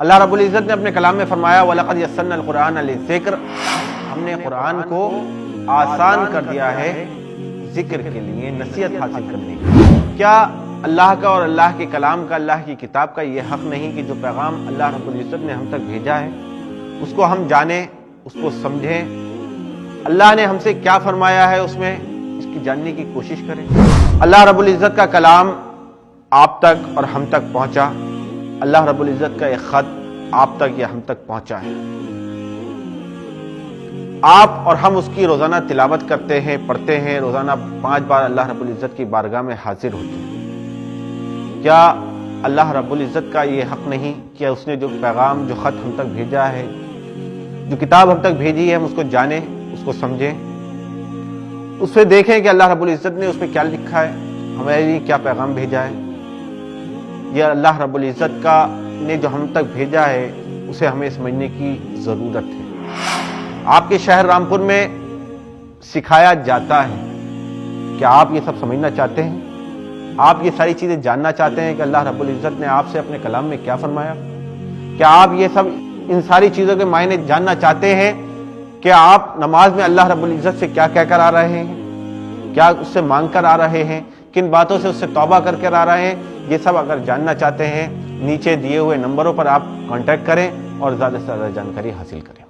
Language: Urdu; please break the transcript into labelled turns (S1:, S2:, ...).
S1: اللہ رب العزت نے اپنے کلام میں فرمایا وَلَقَدْ يَسَّرْنَا الْقُرْآنَ لِلذِّكْرِ، ہم نے قرآن کو آسان کر دیا ہے ذکر کے لیے، نصیحت حاصل کرنے کے لیے۔ کیا اللہ کا اور اللہ کے کلام کا، اللہ کی کتاب کا یہ حق نہیں کہ جو پیغام اللہ رب العزت نے ہم تک بھیجا ہے اس کو ہم جانیں، اس کو سمجھیں، اللہ نے ہم سے کیا فرمایا ہے اس میں اس کی جاننے کی کوشش کریں۔ اللہ رب العزت کا کلام آپ تک اور ہم تک پہنچا، اللہ رب العزت کا ایک خط آپ تک یا ہم تک پہنچا ہے، آپ اور ہم اس کی روزانہ تلاوت کرتے ہیں، پڑھتے ہیں، روزانہ 5 بار اللہ رب العزت کی بارگاہ میں حاضر ہوتے ہیں۔ کیا اللہ رب العزت کا یہ حق نہیں کہ اس نے جو پیغام، جو خط ہم تک بھیجا ہے، جو کتاب ہم تک بھیجی ہے، ہم اس کو جانیں، اس کو سمجھیں، اس سے دیکھیں کہ اللہ رب العزت نے اس میں کیا لکھا ہے، ہمارے لیے کیا پیغام بھیجا ہے۔ یہ اللہ رب العزت کا نے جو ہم تک بھیجا ہے اسے ہمیں سمجھنے کی ضرورت ہے۔ آپ کے شہر رامپور میں سکھایا جاتا ہے۔ کیا آپ یہ سب سمجھنا چاہتے ہیں؟ آپ یہ ساری چیزیں جاننا چاہتے ہیں کہ اللہ رب العزت نے آپ سے اپنے کلام میں کیا فرمایا؟ کیا آپ یہ سب ان ساری چیزوں کے معنی جاننا چاہتے ہیں کہ آپ نماز میں اللہ رب العزت سے کیا کہہ کر آ رہے ہیں، کیا اس سے مانگ کر آ رہے ہیں، کن باتوں سے اس سے توبہ کر کر آ رہے ہیں؟ یہ سب اگر جاننا چاہتے ہیں نیچے دیے ہوئے نمبروں پر آپ کانٹیکٹ کریں اور زیادہ سے زیادہ جانکاری حاصل کریں۔